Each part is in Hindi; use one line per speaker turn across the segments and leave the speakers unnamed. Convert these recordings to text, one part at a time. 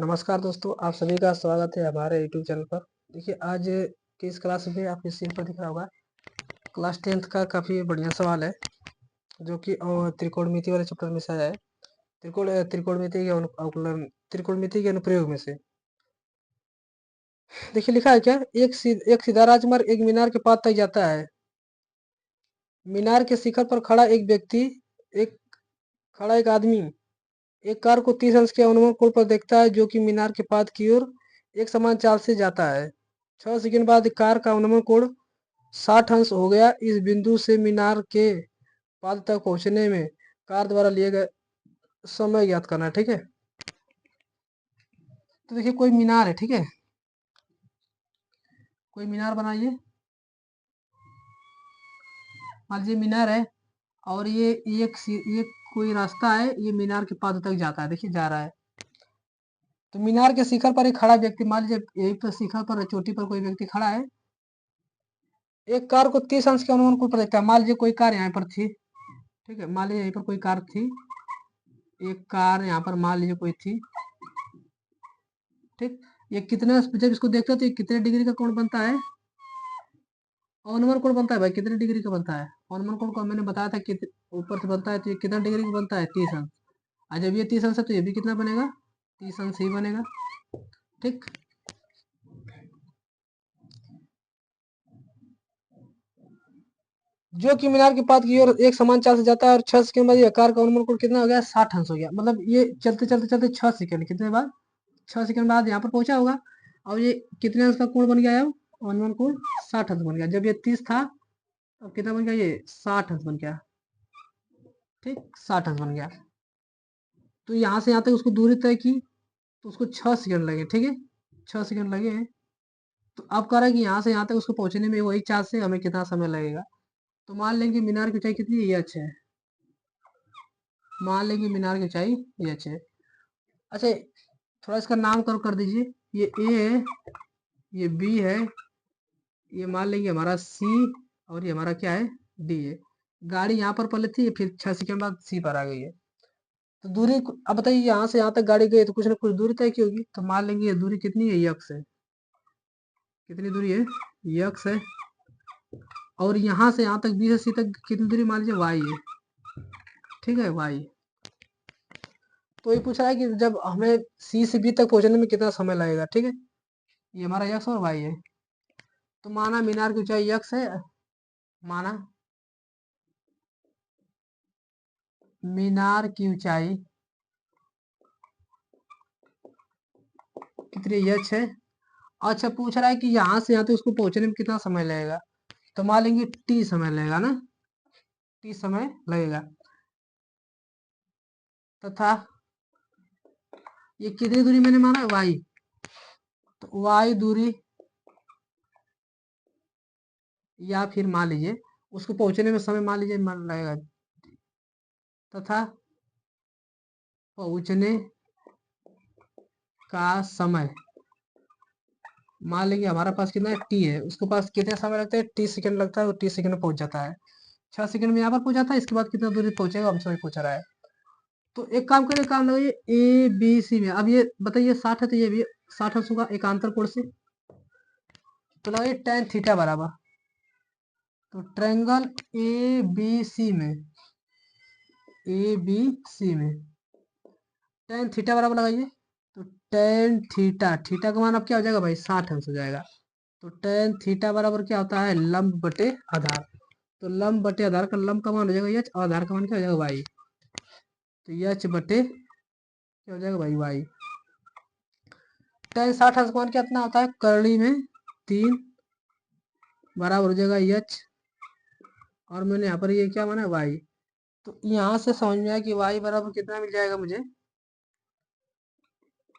नमस्कार दोस्तों, आप सभी का स्वागत है हमारे यूट्यूब चैनल पर। देखिए आज की इस क्लास में आपकी स्क्रीन पर दिख रहा होगा क्लास 10th का काफ़ी बढ़िया सवाल है जो कि त्रिकोणमिति वाले चैप्टर में से आया है। त्रिकोणमिति के अवकलन त्रिकोणमिति के अनुप्रयोग में से। देखिए लिखा है क्या, एक सीधा राजमार्ग एक मीनार के पास तक जाता है। मीनार के शिखर पर खड़ा एक आदमी एक कार को 30 अंश के अनुमान कोण पर देखता है जो कि मीनार के पाद की ओर एक समान चाल से जाता है। 6 सेकंड बाद कार का अनुमान कोण 60 अंश हो गया। इस बिंदु से मीनार के पाद तक पहुंचने में कार द्वारा लिए गए समय ज्ञात करना है। ठीक है, तो देखिए कोई मीनार है, ठीक है, कोई मीनार बनाइए। मान लीजिए मीनार है और ये कोई रास्ता है, ये मीनार के पाद तक जाता है। देखिए जा रहा है, तो मीनार के शिखर पर एक खड़ा व्यक्ति, मान लीजिए यही पर शिखर पर चोटी पर कोई व्यक्ति खड़ा है। एक कार को 30 अंश के अनुमान कोण पर देखता है। मान लीजिए कोई कार यहाँ पर थी, ठीक है, मान लीजिए यहीं पर कोई कार थी, एक कार यहाँ पर मान लीजिए कोई थी, ठीक। ये कितना, जब इसको देखते हो तो ये कितने डिग्री का कोण बनता है? अनुमान कोण बनता है भाई, कितने डिग्री का बनता है? अनुमान कोण को मैंने बताया था कि ऊपर से बनता है, तो ये कितना डिग्री का बनता है? 30 अंश। और जब ये 30 अंश है तो ये भी कितना बनेगा? 30 अंश ही बनेगा, ठीक। जो कि मीनार के पाद की ओर एक समान चाल से जाता है और 6 सेकंड बाद ये कार का अनुमान कोण कितना हो गया? 60 अंश हो गया। मतलब ये चलते चलते चलते 6 सेकंड, कितने बाद? 6 सेकंड बाद यहाँ पर पहुंचा होगा और ये कितने अंश का कोण बन गया है? अनुमान कोण 60 अंश बन गया। जब ये 30 था अब कितना बन गया? ये 60 अंश बन गया, ठीक, 60 अंश बन गया। तो यहाँ से यहाँ तक उसको दूरी तय की तो उसको 6 सेकंड लगे, ठीक है, 6 सेकंड लगे हैं। तो अब कह रहा है कि यहाँ से यहाँ तक उसको पहुंचने में वही चार्ज से हमें कितना समय लगेगा। तो मान लेंगे मीनार की ऊंचाई कितनी है? ये अच्छा है, मान लेंगे मीनार की ऊंचाई ये अच्छा है। अच्छा, थोड़ा इसका नाम कर दीजिए। ये ए है, ये बी है, ये मान लेंगे हमारा सी, और ये हमारा क्या है? डी है। गाड़ी यहाँ पर पहले थी, फिर 6 सेकंड बाद सी पर आ गई है। तो दूरी अब बताइए, यहाँ से यहाँ तक गाड़ी गई तो कुछ ना कुछ दूरी तय की होगी। तो मान लेंगे ये दूरी कितनी है? यक्स है। कितनी दूरी है? यक्स है। और यहाँ से यहाँ तक बी से सी तक कितनी दूरी मान लीजिए? वाई है, ठीक है, वाई। तो ये पूछ रहा है कि जब हमें सी से बी तक पहुंचने में कितना समय लगेगा, ठीक है। ये हमारा यक्स और वाई है। तो माना मीनार की ऊंचाई यक्स है, माना मीनार की ऊंचाई कितनी? यक्स है। अच्छा, पूछ रहा है कि यहाँ से यहाँ तक उसको पहुंचने में कितना समय लगेगा। तो मान लेंगे टी समय लगेगा ना, टी समय लगेगा। तथा ये कितनी दूरी मैंने माना? वाई। तो वाई दूरी, या फिर मान लीजिए उसको पहुंचने में समय मान लीजिए मान लगेगा, तथा पहुंचने का समय मान लेंगे हमारा पास कितना है? टी है। उसके पास कितने समय लगता है? टी सेकंड लगता है, और टी सेकंड में पहुंच जाता है। 6 सेकंड में यहाँ पर पहुंच जाता है। इसके बाद कितना दूरी पहुंचेगा हमसे वही पूछ रहा है। तो एक काम करिए, काम लगाइए ए बी सी में। अब ये बताइए 60 है तो ये भी 60 अंश होगा एकांतर कोण से। तो लगाइए tan थीटा बराबर, तो ट्रायंगल ए बी सी में, ए बी सी में tan थीटा बराबर लगाइए। तो tan थीटा, थीटा का मान अब क्या हो जाएगा भाई? 60 अंश हो जाएगा। तो tan थीटा बराबर क्या होता है? लंब बटे आधार। तो लंब बटे आधार का लंब का मान हो जाएगा एच, और आधार का मान क्या हो जाएगा? वाई। तो एच बटे क्या हो जाएगा भाई? वाई। tan 60 अंश का मान कितना होता है? करड़ी में 3 बराबर हो जाएगा एच, और मैंने यहाँ पर ये क्या माना? वाई। तो यहाँ से समझ में आया कि वाई बराबर कितना मिल जाएगा मुझे?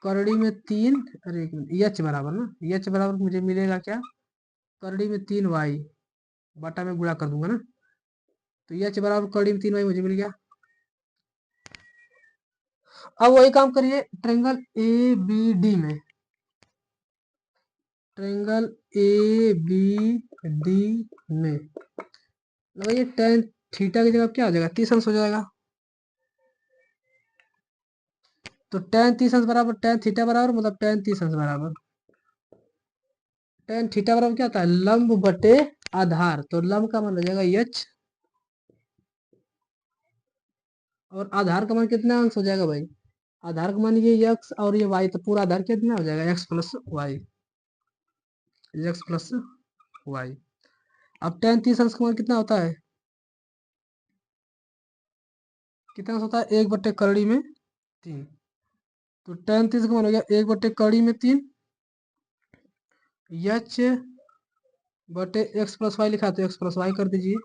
करड़ी में 3, अरे एक मिनट, एच बराबर ना, एच बराबर मुझे मिलेगा क्या? करड़ी में 3 वाई बटा में गुणा कर दूंगा ना, तो एच बराबर करड़ी में 3 वाई मुझे मिल गया। अब वही काम करिए ट्रायंगल ए बी डी में, ट्रायंगल ए बी डी में लगाइए tan थीटा की जगह क्या हो जाएगा? 30 अंश हो जाएगा। तो tan 30 अंश बराबर tan थीटा बराबर मतलब tan 30 अंश बराबर tan थीटा बराबर क्या होता है, लंब बटे आधार। तो लंब का मान हो जाएगा h और आधार का मान कितना अंश हो जाएगा भाई, आधार का मान ये x और ये y, तो पूरा आधार कितना हो जाएगा x plus y, x plus y. अब tan 30 अंश का मान कितना होता है, कितना अंश होता है, 1/3 में 3। तो tan 30 का मान हो गया 1/3 में 3 h बटे एक्स प्लस वाई लिखा, तो एक्स प्लस वाई कर दीजिए।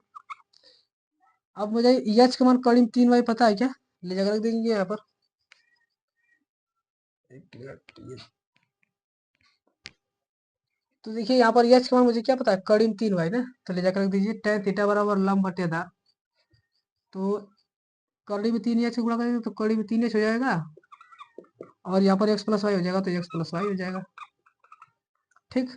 अब मुझे h का मान कड़ी में 3y पता है क्या, ले जाकर रख देंगे यहाँ पर, एक मिनट। तो देखिए यहाँ पर h का मान मुझे क्या पता है, कड़ी में 3y ना, तो ले जाकर रख दीजिए। tan थीटा बराबर लंब बटे आधार, तो कड़ी में 3h से गुणा करेंगे तो कड़ी में 3h हो जाएगा, और यहाँ पर एक्स प्लस वाई हो जाएगा, तो एक्स प्लस वाई हो जाएगा। ठीक,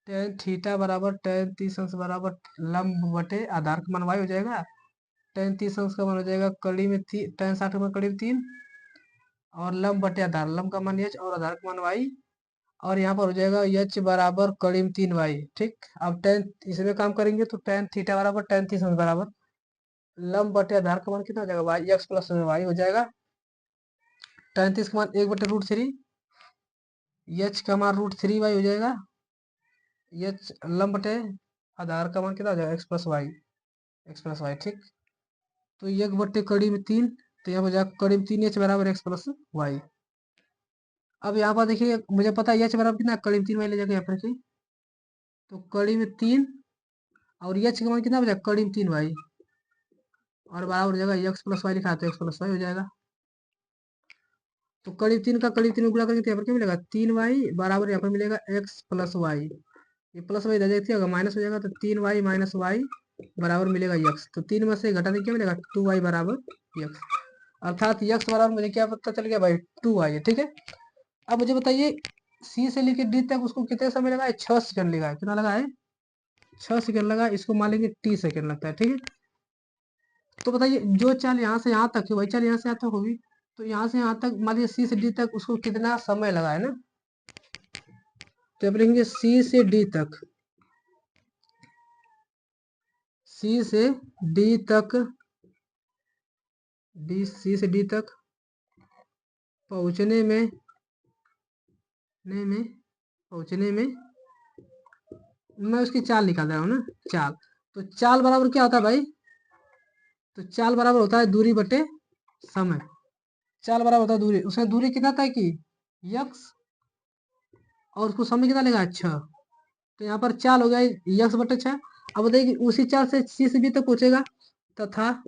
tan थीटा बराबर tan 30 अंश बराबर लंब बटे आधार का मान y हो जाएगा। tan 30 अंश का मान हो जाएगा कड़ी में tan 60 का मान कड़ी में 3 और लंब बटे आधार, लंब का मान h और आधार का मान y, और यहाँ पर हो जाएगा h बराबर कड़ी में 3y। ठीक, अब tan इसमें काम करेंगे तो tan थीटा बराबर tan 30 अंश बराबर लंब बटे आधार का मान कितना हो जाएगा, y x प्लस वाई हो जाएगा। tan 30 का मान 1/√3, h का मान √3y हो जाएगा, h लंब बटे आधार का मान कितना हो जाएगा, एक्स प्लस वाई। ठीक, तो 1/3 में 3, तो यहाँ पर जाकर कड़ी में 3h बराबर एक्स प्लस वाई। अब यहाँ पर देखिए मुझे पता है h बराबर कितना, कड़ी में 3y ले जाकर यहाँ पर रखिए, तो कड़ी में 3 और h का मान कितना बचा, कड़ी में 3y और बराबर हो जाएगा एक्स प्लस वाई लिखा, तो एक्स प्लस वाई हो जाएगा। तो कड़ी 3 का कड़ी 3 में गुणा करेंगे तो यहाँ पर क्या मिलेगा, 3y बराबर यहाँ पर मिलेगा एक्स प्लस वाई, ये प्लस वाई इधर होगा माइनस हो जाएगा, तो 3y माइनस वाई बराबर मिलेगा यक्स। तो 3 में से घटा दें क्या मिलेगा, 2y बराबर यक्स, अर्थात यक्स बराबर मुझे क्या पता चल गया भाई, 2y है। ठीक है, अब मुझे बताइए सी से लेके डी तक उसको कितने समय लगा है, 6 सेकंड लगा है। कितना लगा है, 6 सेकंड लगा, इसको मान लेंगे टी सेकंड लगता है। ठीक है, तो बताइए जो चाल यहाँ से यहाँ तक है वही चाल यहाँ से यहाँ तक होगी, तो यहाँ से यहाँ तक मान लीजिए सी से डी तक उसको कितना समय लगा है ना, तो अब लिखेंगे सी से डी तक, सी से डी तक, सी से डी तक पहुंचने में मैं उसकी चाल निकाल रहा हूँ ना, चाल। तो चाल बराबर क्या होता है भाई, तो चाल बराबर होता है दूरी बटे समय। चाल बराबर होता है दूरी, उसमें दूरी कितना तय की, यक्स, और उसको समय कितना लेगा, 6। तो यहाँ पर चाल हो गया यक्स बटे 6। अब बताइए कि उसी चाल से सी से बी तक पहुंचेगा, तथा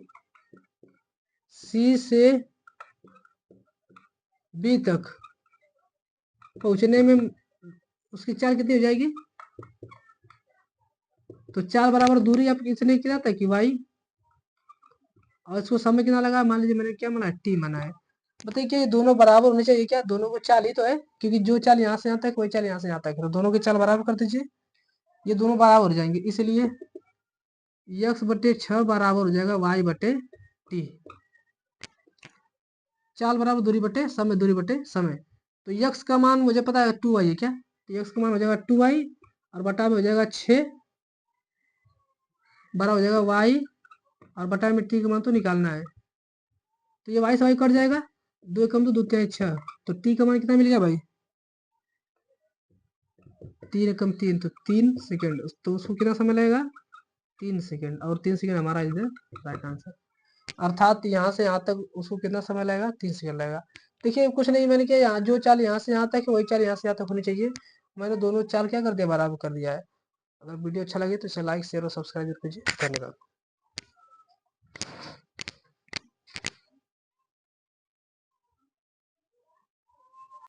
सी से बी तक पहुंचने में उसकी चाल कितनी हो जाएगी, तो चाल बराबर दूरी आप इसने किया था कि वाई, और इसको समय कितना लगा, मान लीजिए मैंने क्या माना है, टी माना है। बताइए कि ये दोनों बराबर होने चाहिए क्या, दोनों को चाल ही तो है, क्योंकि जो चाल यहाँ से आता है वही चाल यहाँ से आता है, तो दोनों की चाल बराबर कर दीजिए, ये दोनों बराबर हो जाएंगे, इसलिए यक्स बटे 6 बराबर हो जाएगा वाई बटे टी। चाल बराबर दूरी बटे समय, दूरी बटे समय। तो यक्स का मान मुझे पता है 2y है क्या, तो यक्स का मान हो जाएगा 2y और बटा में हो जाएगा 6 बराबर हो जाएगा y, और बटा में टी का मान तो निकालना है, तो ये y से y कट जाएगा, 2 कम 2 क्या 6, तो टी का मान कितना मिल गया भाई, 3 कम 3 तो 3 सेकेंड, तो उसको कितना समय लगेगा, 3 सेकेंड, और 3 सेकेंड हमारा इधर राइट आंसर, अर्थात यहाँ से यहाँ तक उसको कितना समय लगेगा, 3 सेकेंड लगेगा। देखिए कुछ नहीं मैंने किया, यहाँ जो चाल यहाँ से यहाँ तक है वही चाल यहाँ से यहाँ तक होनी चाहिए, मैंने दोनों चाल क्या कर दिया, बराबर कर दिया है। अगर वीडियो अच्छा लगे तो इसे लाइक शेयर और सब्सक्राइब कीजिए, धन्यवाद।